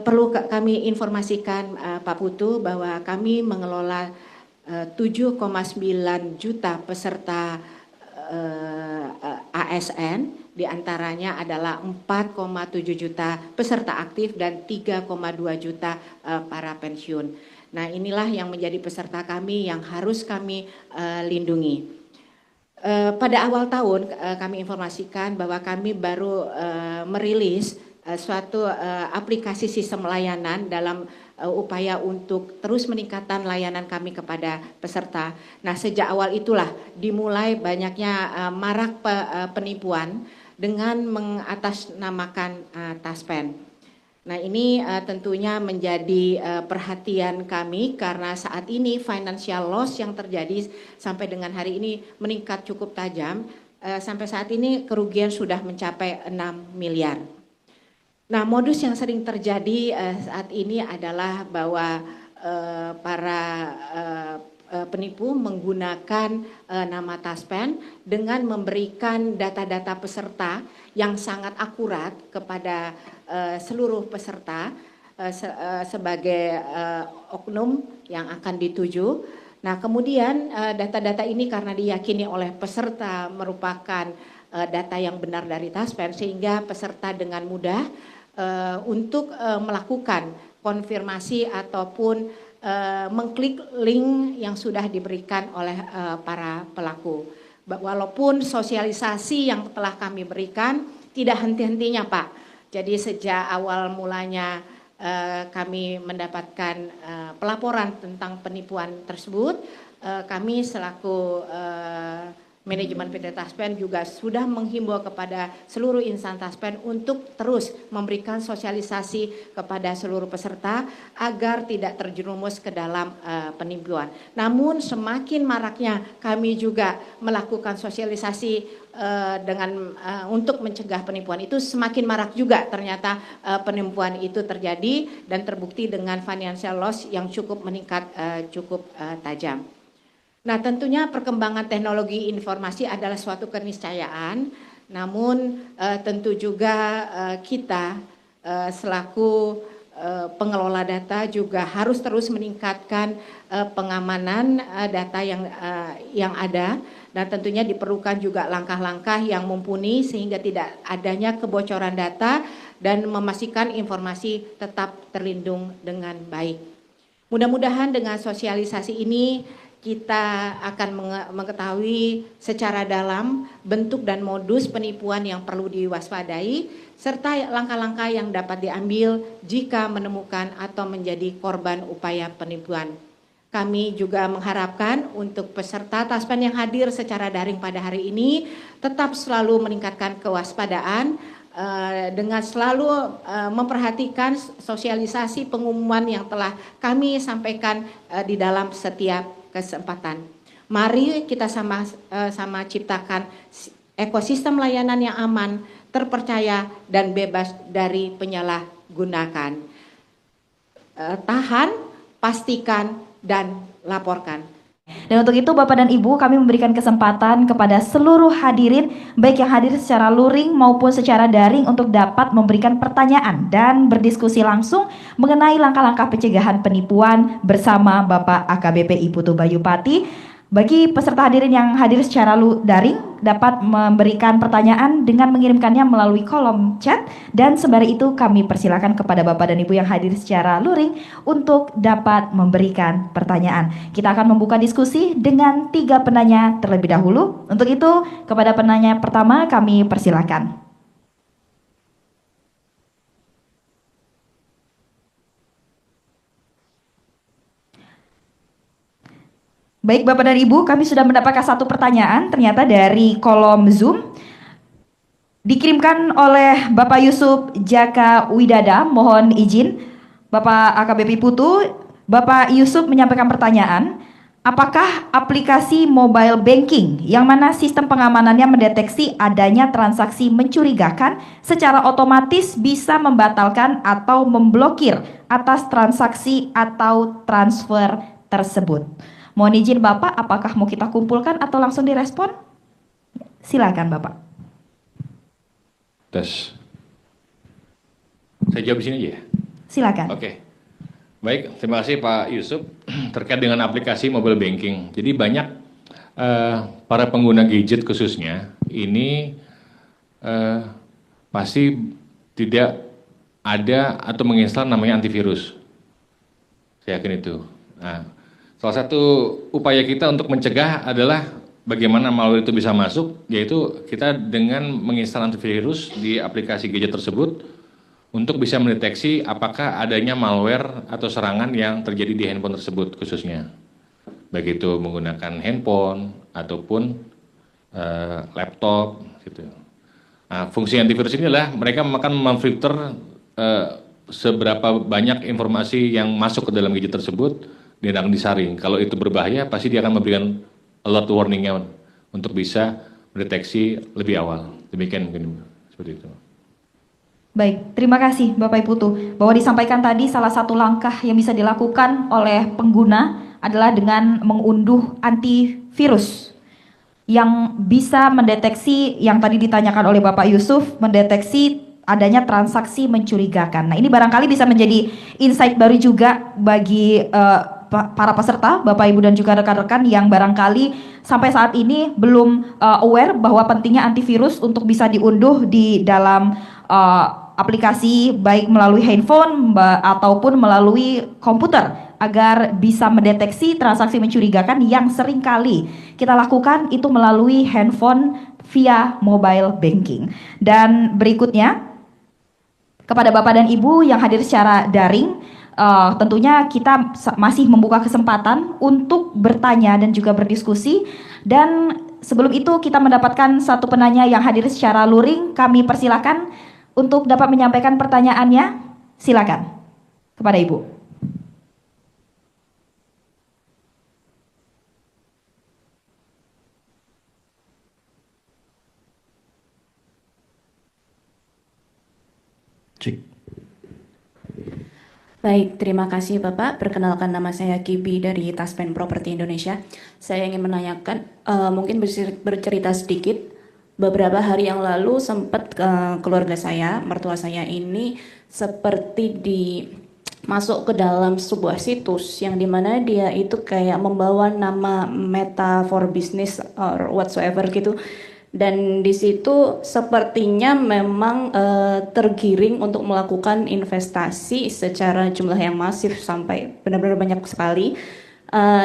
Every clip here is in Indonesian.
perlu kami informasikan Pak Putu bahwa kami mengelola 7,9 juta peserta ASN, diantaranya adalah 4,7 juta peserta aktif dan 3,2 juta para pensiun. Nah, inilah yang menjadi peserta kami yang harus kami lindungi. Pada awal tahun kami informasikan bahwa kami baru merilis suatu aplikasi sistem layanan dalam upaya untuk terus meningkatkan layanan kami kepada peserta. Nah, sejak awal itulah dimulai banyaknya marak penipuan dengan mengatasnamakan Taspen. Nah, ini tentunya menjadi perhatian kami karena saat ini financial loss yang terjadi sampai dengan hari ini meningkat cukup tajam. Sampai saat ini kerugian sudah mencapai 6 miliar. Nah, modus yang sering terjadi saat ini adalah bahwa para penipu menggunakan nama Taspen dengan memberikan data-data peserta yang sangat akurat kepada seluruh peserta sebagai oknum yang akan dituju. Nah, kemudian data-data ini karena diyakini oleh peserta merupakan data yang benar dari Taspen, sehingga peserta dengan mudah untuk melakukan konfirmasi ataupun mengklik link yang sudah diberikan oleh para pelaku. Walaupun sosialisasi yang telah kami berikan tidak henti-hentinya, Pak. Jadi sejak awal mulanya kami mendapatkan pelaporan tentang penipuan tersebut, kami selaku manajemen PT Taspen juga sudah menghimbau kepada seluruh insan Taspen untuk terus memberikan sosialisasi kepada seluruh peserta agar tidak terjerumus ke dalam penipuan. Namun semakin maraknya kami juga melakukan sosialisasi dengan untuk mencegah penipuan itu, semakin marak juga ternyata penipuan itu terjadi dan terbukti dengan financial loss yang cukup meningkat cukup tajam. Nah, tentunya perkembangan teknologi informasi adalah suatu keniscayaan, namun tentu juga kita selaku pengelola data juga harus terus meningkatkan pengamanan data yang ada, dan tentunya diperlukan juga langkah-langkah yang mumpuni sehingga tidak adanya kebocoran data dan memastikan informasi tetap terlindung dengan baik. Mudah-mudahan dengan sosialisasi ini kita akan mengetahui secara dalam bentuk dan modus penipuan yang perlu diwaspadai, serta langkah-langkah yang dapat diambil jika menemukan atau menjadi korban upaya penipuan. Kami juga mengharapkan untuk peserta Taspen yang hadir secara daring pada hari ini tetap selalu meningkatkan kewaspadaan dengan selalu memperhatikan sosialisasi pengumuman yang telah kami sampaikan di dalam setiap kesempatan. Mari kita sama-sama ciptakan ekosistem layanan yang aman, terpercaya, dan bebas dari penyalahgunaan. Tahan, pastikan, dan laporkan. Dan untuk itu Bapak dan Ibu, kami memberikan kesempatan kepada seluruh hadirin, baik yang hadir secara luring maupun secara daring, untuk dapat memberikan pertanyaan dan berdiskusi langsung mengenai langkah-langkah pencegahan penipuan bersama Bapak AKBP Putu Bayupati. Bagi peserta hadirin yang hadir secara daring dapat memberikan pertanyaan dengan mengirimkannya melalui kolom chat, dan sembari itu kami persilakan kepada Bapak dan Ibu yang hadir secara luring untuk dapat memberikan pertanyaan. Kita akan membuka diskusi dengan 3 penanya terlebih dahulu. Untuk itu kepada penanya pertama kami persilakan. Baik Bapak dan Ibu, kami sudah mendapatkan satu pertanyaan ternyata dari kolom Zoom. Dikirimkan oleh Bapak Yusuf Jaka Widada, mohon izin Bapak AKBP Putu. Bapak Yusuf menyampaikan pertanyaan, apakah aplikasi mobile banking yang mana sistem pengamanannya mendeteksi adanya transaksi mencurigakan secara otomatis bisa membatalkan atau memblokir atas transaksi atau transfer tersebut? Mohon izin Bapak, apakah mau kita kumpulkan atau langsung direspon? Silakan Bapak. Tes. Saya jawab di sini aja ya? Silakan. Oke. Baik, terima kasih Pak Yusuf. Terkait dengan aplikasi mobile banking. Jadi banyak para pengguna gadget khususnya ini pasti tidak ada atau menginstal namanya antivirus. Saya yakin itu. Nah, salah satu upaya kita untuk mencegah adalah bagaimana malware itu bisa masuk, yaitu kita dengan menginstal antivirus di aplikasi gadget tersebut untuk bisa mendeteksi apakah adanya malware atau serangan yang terjadi di handphone tersebut khususnya. Baik itu menggunakan handphone ataupun laptop gitu. Nah, fungsi antivirus ini adalah mereka akan memfilter seberapa banyak informasi yang masuk ke dalam gadget tersebut dan akan disaring. Kalau itu berbahaya, pasti dia akan memberikan alert warning-nya untuk bisa mendeteksi lebih awal. Demikian mungkin seperti itu. Baik, terima kasih Bapak Ibu Putu. Bahwa disampaikan tadi salah satu langkah yang bisa dilakukan oleh pengguna adalah dengan mengunduh antivirus yang bisa mendeteksi yang tadi ditanyakan oleh Bapak Yusuf, mendeteksi adanya transaksi mencurigakan. Nah, ini barangkali bisa menjadi insight baru juga bagi para peserta, Bapak Ibu dan juga rekan-rekan yang barangkali sampai saat ini belum aware bahwa pentingnya antivirus untuk bisa diunduh di dalam aplikasi baik melalui handphone ataupun melalui komputer agar bisa mendeteksi transaksi mencurigakan yang seringkali kita lakukan itu melalui handphone via mobile banking. Dan berikutnya kepada Bapak dan Ibu yang hadir secara daring, tentunya kita masih membuka kesempatan untuk bertanya dan juga berdiskusi. Dan sebelum itu kita mendapatkan satu penanya yang hadir secara luring. Kami persilakan untuk dapat menyampaikan pertanyaannya. Silakan kepada Ibu. Cik. Baik, terima kasih Bapak. Perkenalkan, nama saya Kibi dari Taspen Properti Indonesia. Saya ingin menanyakan, mungkin bercerita sedikit. Beberapa hari yang lalu sempat keluarga saya, mertua saya ini seperti masuk ke dalam sebuah situs yang dimana dia itu kayak membawa nama Meta for Business or whatsoever gitu. Dan di situ sepertinya memang tergiring untuk melakukan investasi secara jumlah yang masif sampai benar-benar banyak sekali.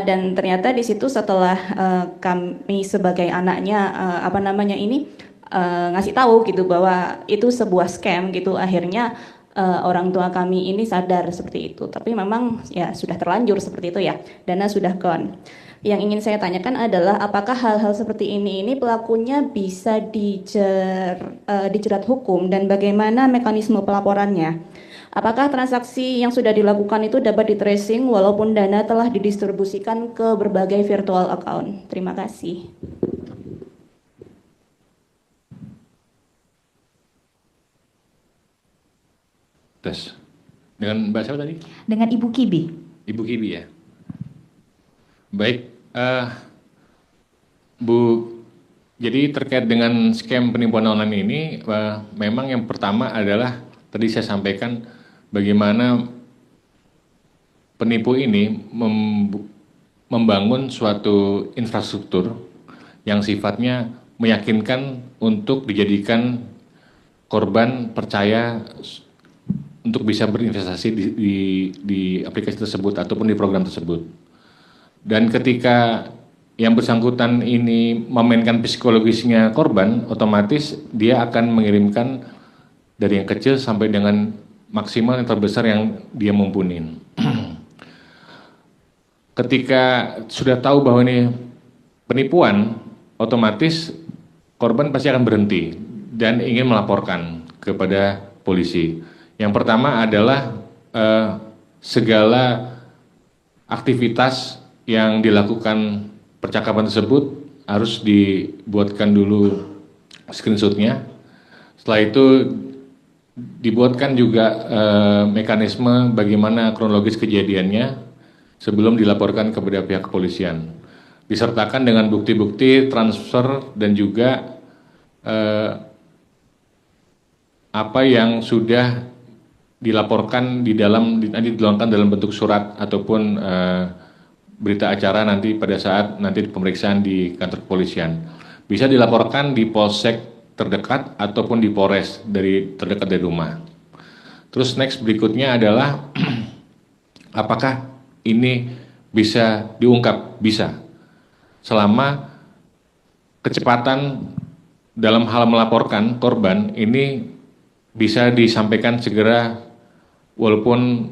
Dan ternyata di situ setelah kami sebagai anaknya ngasih tahu gitu bahwa itu sebuah scam gitu, akhirnya orang tua kami ini sadar seperti itu. Tapi memang ya sudah terlanjur seperti itu ya, dana sudah gone. Yang ingin saya tanyakan adalah apakah hal-hal seperti ini pelakunya bisa dijerat hukum dan bagaimana mekanisme pelaporannya? Apakah transaksi yang sudah dilakukan itu dapat di-tracing walaupun dana telah didistribusikan ke berbagai virtual account? Terima kasih. Tes. Dengan Mbak siapa tadi? Dengan Ibu Kibi. Ibu Kibi ya. Baik, Bu. Jadi terkait dengan scam penipuan online ini, memang yang pertama adalah tadi saya sampaikan bagaimana penipu ini membangun suatu infrastruktur yang sifatnya meyakinkan untuk dijadikan korban percaya untuk bisa berinvestasi di aplikasi tersebut ataupun di program tersebut. Dan ketika yang bersangkutan ini memainkan psikologisnya korban, otomatis dia akan mengirimkan dari yang kecil sampai dengan maksimal yang terbesar yang dia mampunin. Ketika sudah tahu bahwa ini penipuan, otomatis korban pasti akan berhenti dan ingin melaporkan kepada polisi. Yang pertama adalah segala aktivitas yang dilakukan percakapan tersebut harus dibuatkan dulu screenshotnya. Setelah itu dibuatkan juga mekanisme bagaimana kronologis kejadiannya sebelum dilaporkan kepada pihak kepolisian. Disertakan dengan bukti-bukti transfer dan juga apa yang sudah dilaporkan nanti dituangkan dalam bentuk surat ataupun berita acara nanti pada saat nanti pemeriksaan di kantor kepolisian. Bisa dilaporkan di polsek terdekat ataupun di polres terdekat dari rumah. Terus next berikutnya adalah apakah ini bisa diungkap? Bisa. Selama kecepatan dalam hal melaporkan korban ini bisa disampaikan segera walaupun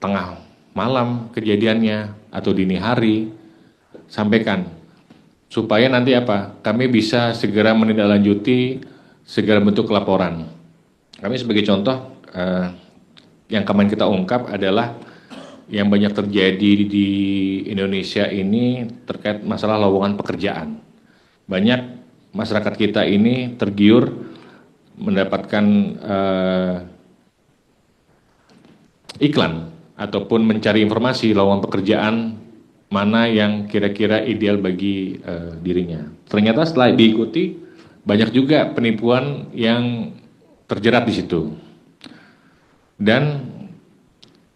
tengah malam kejadiannya atau dini hari, sampaikan supaya nanti kami bisa segera menindaklanjuti segera bentuk laporan. Kami sebagai contoh yang kemarin kita ungkap adalah yang banyak terjadi di Indonesia ini terkait masalah lowongan pekerjaan. Banyak masyarakat kita ini tergiur mendapatkan iklan ataupun mencari informasi lowongan pekerjaan mana yang kira-kira ideal bagi dirinya. Ternyata setelah diikuti banyak juga penipuan yang terjerat di situ. Dan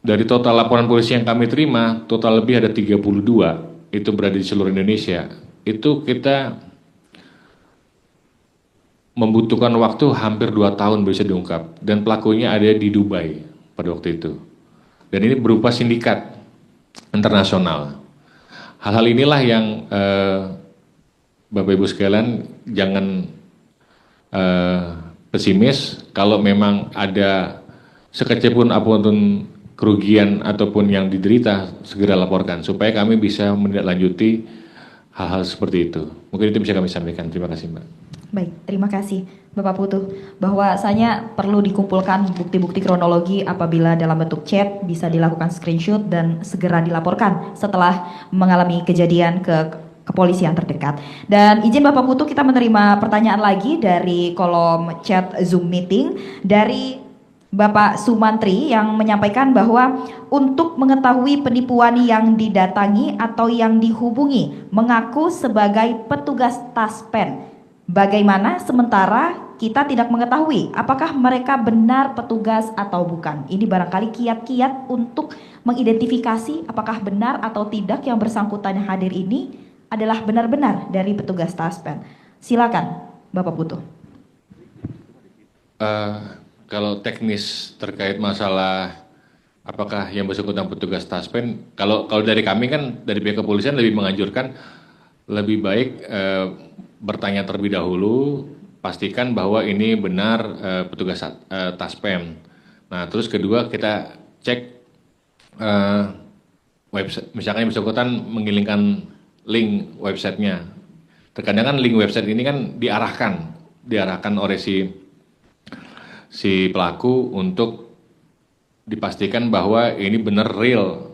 dari total laporan polisi yang kami terima, total lebih ada 32 itu berada di seluruh Indonesia. Itu kita membutuhkan waktu hampir 2 tahun bisa diungkap, dan pelakunya ada di Dubai pada waktu itu. Dan ini berupa sindikat internasional. Hal-hal inilah yang Bapak Ibu sekalian jangan pesimis. Kalau memang ada sekecil pun apapun kerugian ataupun yang diderita, segera laporkan supaya kami bisa menindaklanjuti hal-hal seperti itu. Mungkin itu bisa kami sampaikan. Terima kasih, Mbak. Baik, terima kasih Bapak Putu. Bahwasanya perlu dikumpulkan bukti-bukti kronologi apabila dalam bentuk chat, bisa dilakukan screenshot dan segera dilaporkan setelah mengalami kejadian ke kepolisian terdekat. Dan izin Bapak Putu, kita menerima pertanyaan lagi dari kolom chat Zoom meeting dari Bapak Sumantri yang menyampaikan bahwa untuk mengetahui penipuan yang didatangi atau yang dihubungi mengaku sebagai petugas Taspen. Bagaimana sementara kita tidak mengetahui apakah mereka benar petugas atau bukan. Ini barangkali kiat-kiat untuk mengidentifikasi apakah benar atau tidak yang bersangkutan yang hadir ini adalah benar-benar dari petugas Taspen. Silakan Bapak Putu. Kalau teknis terkait masalah apakah yang bersangkutan petugas Taspen, kalau dari kami kan dari pihak kepolisian lebih menganjurkan lebih baik bertanya terlebih dahulu, pastikan bahwa ini benar petugas Taspen. Nah, terus kedua kita cek website, misalkan yang bersangkutan mengirimkan link websitenya. Terkadang kan link website ini kan diarahkan oleh si pelaku untuk dipastikan bahwa ini benar real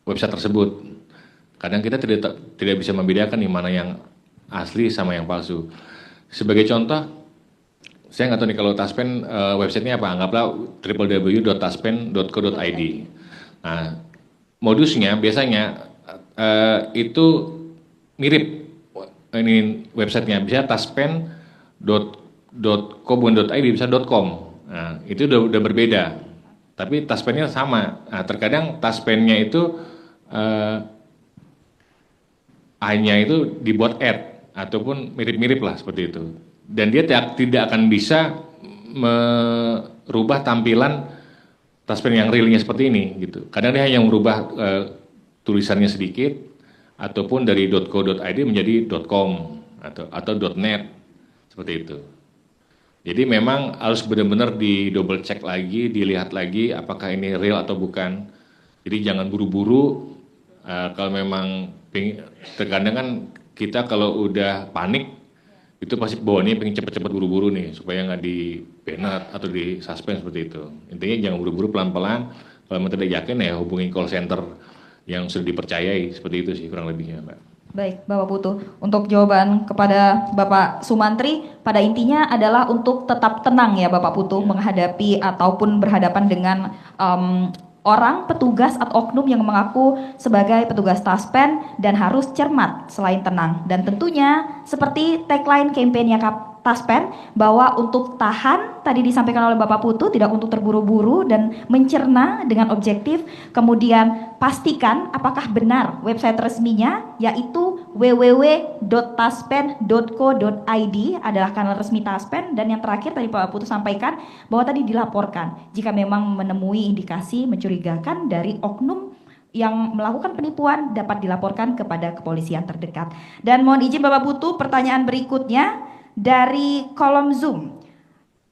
website tersebut. Kadang kita tidak bisa membedakan nih mana yang asli sama yang palsu. Sebagai contoh, saya nggak tahu nih kalau Taspen websitenya apa, anggaplah www.taspen.co.id. Nah, modusnya biasanya itu mirip ini websitenya, bisa taspen.co.id bisa .com. Nah, itu udah berbeda. Tapi Taspennya sama. Nah, terkadang Taspennya itu hanya itu dibuat ad ataupun mirip-mirip lah seperti itu. Dan dia tidak akan bisa merubah tampilan Taspen yang realnya seperti ini gitu. Kadang dia hanya merubah tulisannya sedikit ataupun dari .co.id menjadi .com atau .net seperti itu. Jadi memang harus benar-benar di double check lagi, dilihat lagi apakah ini real atau bukan. Jadi jangan buru-buru. Kalau memang terkadang kan kita kalau udah panik itu pasti bawaannya pengen cepet-cepet buru-buru nih supaya nggak di banned atau di suspend seperti itu. Intinya jangan buru-buru, pelan-pelan. Kalau memang tidak yakin ya hubungi call center yang sudah dipercayai, seperti itu sih kurang lebihnya, Mbak. Baik, Bapak Putu. Untuk jawaban kepada Bapak Sumantri, pada intinya adalah untuk tetap tenang ya Bapak Putu menghadapi ataupun berhadapan dengan orang, petugas atau oknum yang mengaku sebagai petugas Taspen dan harus cermat selain tenang. Dan tentunya seperti tagline kampanye Taspen bahwa untuk tahan tadi disampaikan oleh Bapak Putu tidak untuk terburu-buru dan mencerna dengan objektif, kemudian pastikan apakah benar website resminya yaitu www.taspen.co.id adalah kanal resmi Taspen, dan yang terakhir tadi Bapak Putu sampaikan bahwa tadi dilaporkan jika memang menemui indikasi mencurigakan dari oknum yang melakukan penipuan dapat dilaporkan kepada kepolisian terdekat. Dan mohon izin Bapak Putu, pertanyaan berikutnya dari kolom Zoom.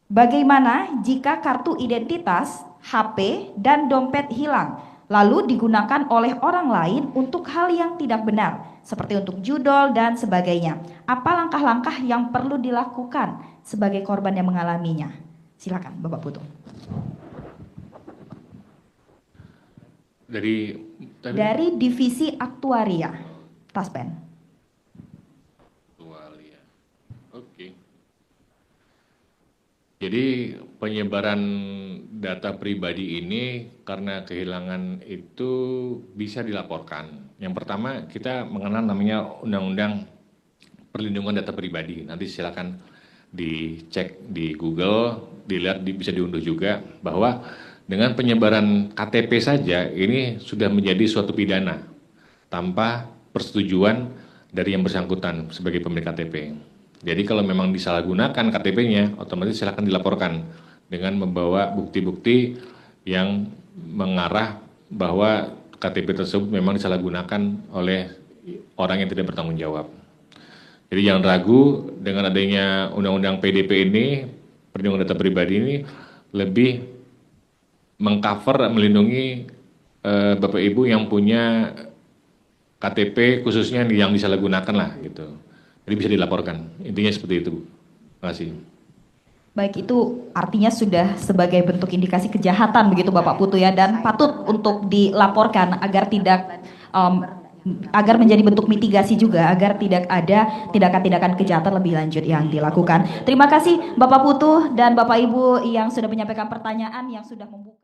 Bagaimana jika kartu identitas, HP, dan dompet hilang lalu digunakan oleh orang lain untuk hal yang tidak benar seperti untuk judol dan sebagainya? Apa langkah-langkah yang perlu dilakukan sebagai korban yang mengalaminya? Silakan Bapak Putu. Dari divisi aktuaria Taspen. Aktuaria. Oke. Jadi penyebaran data pribadi ini karena kehilangan itu bisa dilaporkan. Yang pertama kita mengenal namanya Undang-Undang Perlindungan Data Pribadi. Nanti silakan dicek di Google, dilihat, bisa diunduh juga bahwa dengan penyebaran KTP saja ini sudah menjadi suatu pidana tanpa persetujuan dari yang bersangkutan sebagai pemilik KTP. Jadi kalau memang disalahgunakan KTP-nya, otomatis silakan dilaporkan dengan membawa bukti-bukti yang mengarah bahwa KTP tersebut memang disalahgunakan oleh orang yang tidak bertanggung jawab. Jadi jangan ragu, dengan adanya Undang-Undang PDP ini, Perlindungan Data Pribadi ini lebih mengcover, melindungi Bapak Ibu yang punya KTP khususnya yang disalahgunakan lah gitu. Jadi bisa dilaporkan. Intinya seperti itu, Bu. Terima kasih. Baik, itu artinya sudah sebagai bentuk indikasi kejahatan begitu Bapak Putu ya, dan patut untuk dilaporkan agar agar menjadi bentuk mitigasi juga, agar tidak ada tindakan-tindakan kejahatan lebih lanjut yang dilakukan. Terima kasih Bapak Putu dan Bapak Ibu yang sudah menyampaikan pertanyaan, yang sudah membuka